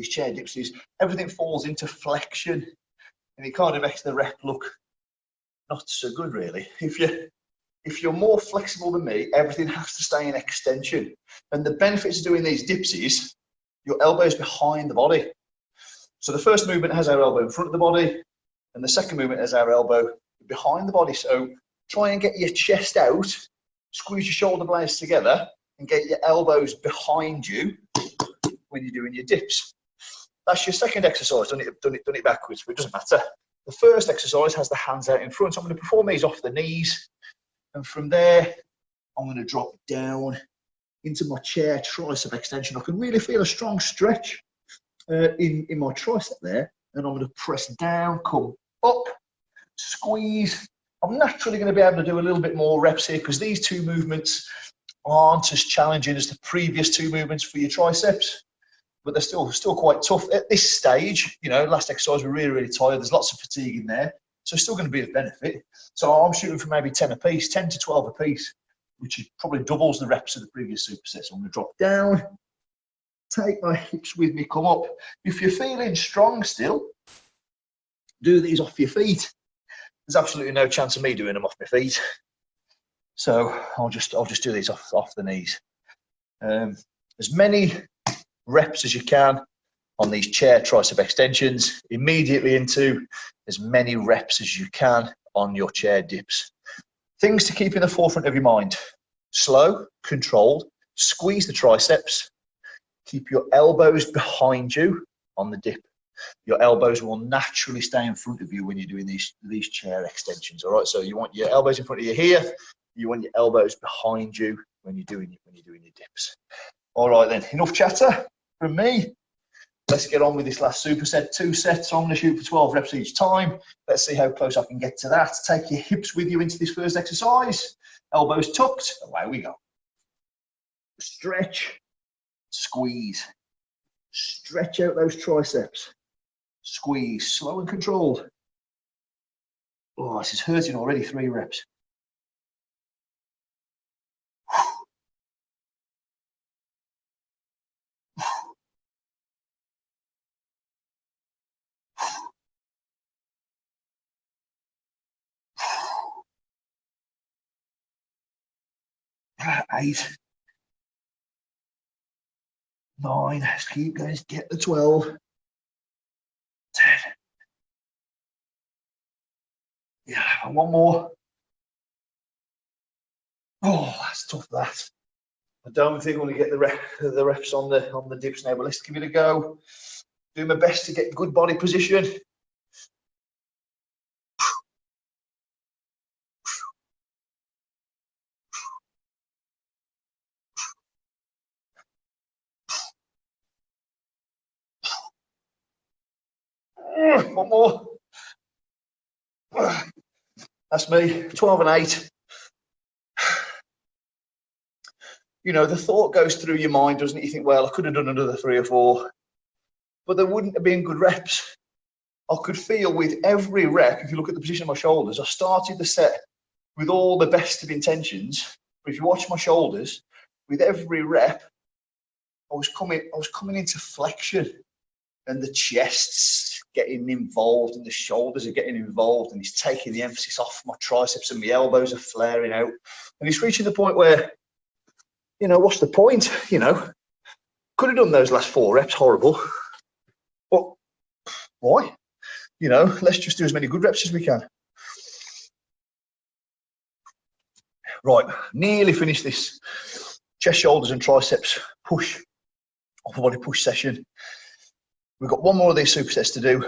chair dips is everything falls into flexion, and it kind of makes the rep look not so good, really. If you're more flexible than me, everything has to stay in extension. And the benefits of doing these dips is your elbow's behind the body. So the first movement has our elbow in front of the body, and the second movement has our elbow behind the body. So try and get your chest out, squeeze your shoulder blades together, and get your elbows behind you when you're doing your dips. That's your second exercise. Done it backwards, but it doesn't matter. The first exercise has the hands out in front. So I'm going to perform these off the knees. And from there, I'm going to drop down into my chair tricep extension. I can really feel a strong stretch in my tricep there. And I'm going to press down, come up, squeeze. I'm naturally going to be able to do a little bit more reps here because these 2 movements aren't as challenging as the previous 2 movements for your triceps. But they're still quite tough at this stage. You know, last exercise we're really, really tired. There's lots of fatigue in there, so it's still going to be of benefit. So I'm shooting for maybe 10 apiece, 10 to 12 apiece, which is probably doubles the reps of the previous superset. So I'm going to drop down, take my hips with me, come up. If you're feeling strong still, do these off your feet. There's absolutely no chance of me doing them off my feet, so I'll just do these off the knees. As many reps as you can on these chair tricep extensions, immediately into as many reps as you can on your chair dips. Things to keep in the forefront of your mind: slow, controlled, squeeze the triceps, keep your elbows behind you on the dip. Your elbows will naturally stay in front of you when you're doing these chair extensions. All right, so you want your elbows in front of you here, you want your elbows behind you when you're doing your dips. All right then, enough chatter from me. Let's get on with this last superset, 2 sets. So I'm going to shoot for 12 reps each time. Let's see how close I can get to that. Take your hips with you into this first exercise. Elbows tucked, away we go. Stretch, squeeze. Stretch out those triceps. Squeeze, slow and controlled. Oh, this is hurting already, 3 reps. Eight, 9, let's keep going, get the 12, 10. Yeah, one more. Oh, that's tough, that. I don't think I'm going to get the reps on the dips now, but let's give it a go. Do my best to get good body position. One more. That's me, 12 and 8. You know, the thought goes through your mind, doesn't it? You think, well, I could have done another 3 or 4, but there wouldn't have been good reps. I could feel with every rep, if you look at the position of my shoulders, I started the set with all the best of intentions. But if you watch my shoulders, with every rep, I was coming into flexion, and the chest's getting involved and the shoulders are getting involved, and it's taking the emphasis off my triceps and my elbows are flaring out. And it's reaching the point where, you know, what's the point? You know, could have done those last 4 reps, horrible. But why? You know, let's just do as many good reps as we can. Right, nearly finished this chest, shoulders and triceps push, upper body push session. We've got 1 more of these supersets to do.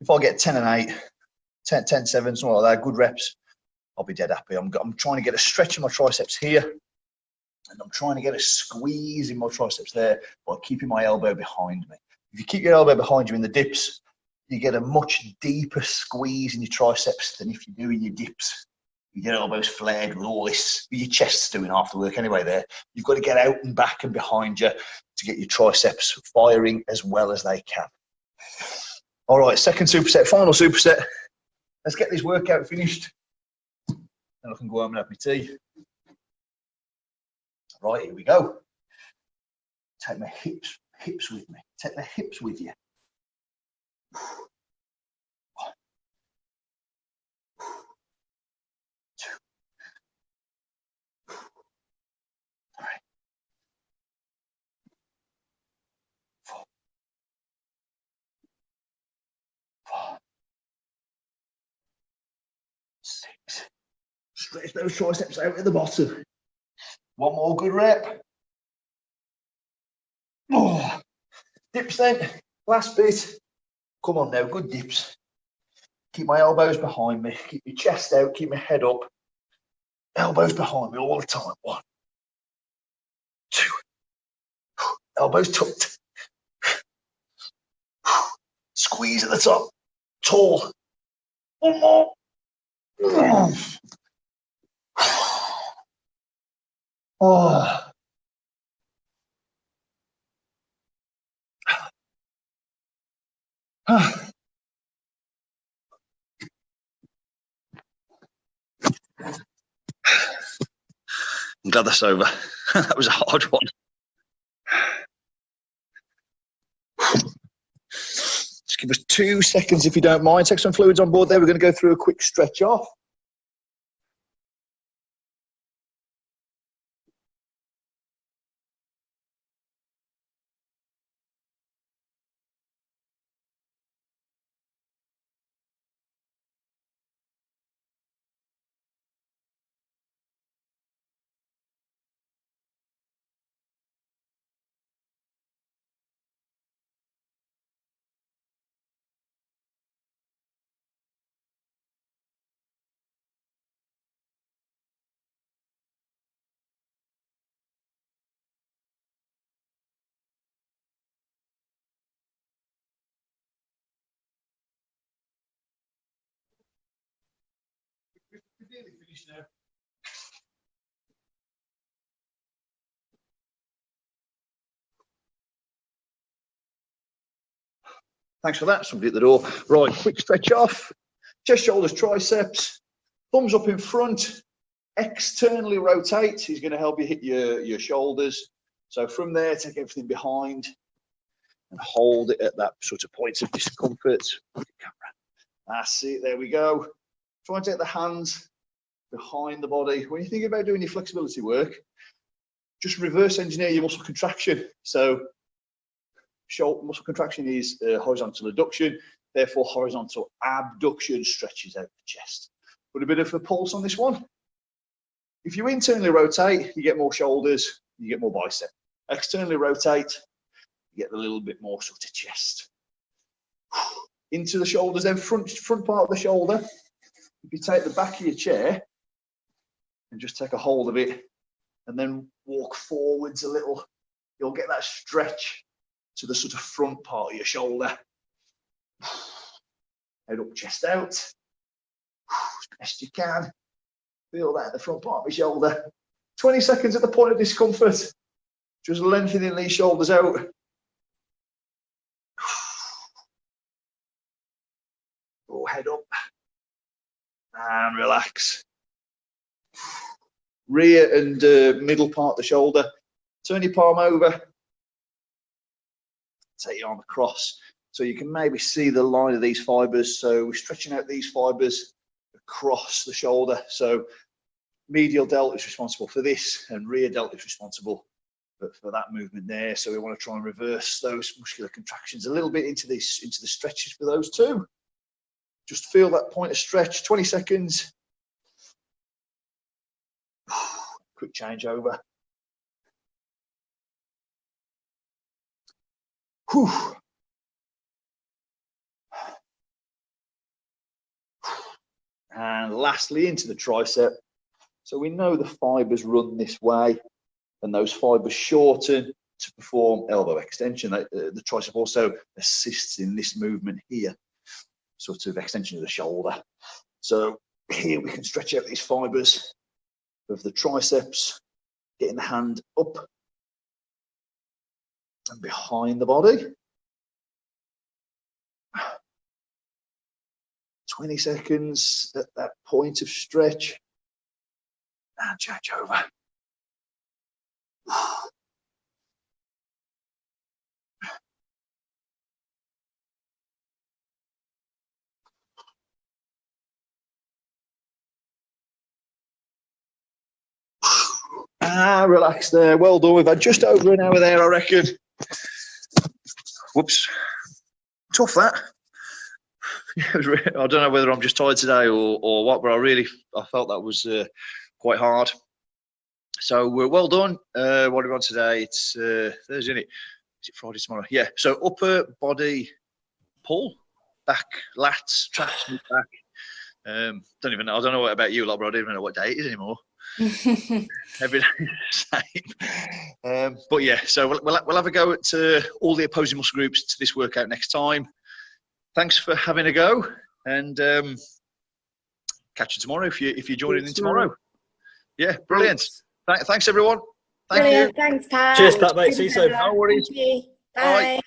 If I get 10 and 8, 10, 10, 7, something like that, good reps, I'll be dead happy. I'm trying to get a stretch in my triceps here, and I'm trying to get a squeeze in my triceps there by keeping my elbow behind me. If you keep your elbow behind you in the dips, you get a much deeper squeeze in your triceps than if you do in your dips. You get elbows flared with all this, your chest's doing half the work anyway there. You've got to get out and back and behind you to get your triceps firing as well as they can. All right, second superset, final superset. Let's get this workout finished, and I can go home and have my tea. Right, here we go. Take my hips with me. Take the hips with you. 1, 2, 3, 4, 5, 6. Stretch those triceps out at the bottom. 1 more good rep. Oh, dips then. Last bit. Come on now, good dips. Keep my elbows behind me. Keep your chest out. Keep my head up. Elbows behind me all the time. 1, 2. Elbows tucked. Squeeze at the top. Tall. 1 more. Oh. I'm glad that's over. That was a hard one. Just give us 2 seconds if you don't mind. Take some fluids on board there. We're going to go through a quick stretch off. Nearly finished now. Thanks for that. Somebody at the door. Right, quick stretch off. Chest, shoulders, triceps. Thumbs up in front. Externally rotate. He's going to help you hit your shoulders. So from there, take everything behind and hold it at that sort of point of discomfort. That's it. There we go. Try and take the hands behind the body. When you think about doing your flexibility work, just reverse engineer your muscle contraction. So muscle contraction is horizontal adduction, therefore horizontal abduction stretches out the chest. Put a bit of a pulse on this one. If you internally rotate, you get more shoulders, you get more bicep. Externally rotate, you get a little bit more sort of chest. Into the shoulders, then front part of the shoulder. If you take the back of your chair and just take a hold of it and then walk forwards a little, you'll get that stretch to the sort of front part of your shoulder. Head up, chest out. As best you can. Feel that at the front part of your shoulder. 20 seconds at the point of discomfort. Just lengthening these shoulders out. Oh, head up. And relax. Rear and middle part of the shoulder. Turn your palm over. Take your arm across. So you can maybe see the line of these fibers. So we're stretching out these fibers across the shoulder. So medial delt is responsible for this, and rear delt is responsible for that movement there. So we want to try and reverse those muscular contractions a little bit into the stretches for those two. Just feel that point of stretch. 20 seconds. Quick change over. Whew. And lastly, into the tricep. So we know the fibers run this way, and those fibers shorten to perform elbow extension. The tricep also assists in this movement here, sort of extension of the shoulder. So here we can stretch out these fibers of the triceps, getting the hand up and behind the body. 20 seconds at that point of stretch. And change over. Relax there. Well done. We've had just over an hour there, I reckon. Whoops. Tough, that. I don't know whether I'm just tired today or what, but I felt that was quite hard. So we're well done. What are we on today? It's Thursday, isn't it? Is it Friday tomorrow? Yeah. So upper body pull, back, lats, traps, mid back. Don't even know. I don't know about you, lot, but I don't even know what day it is anymore. Every day is the same. But yeah, so we'll have a go at all the opposing muscle groups to this workout next time. Thanks for having a go, and catch you tomorrow if you're joining in tomorrow. Yeah, brilliant. Thanks everyone. Thank you. Thanks, Pat. Cheers, Pat, mate. See you soon. No worries. Thank you. Bye. Bye.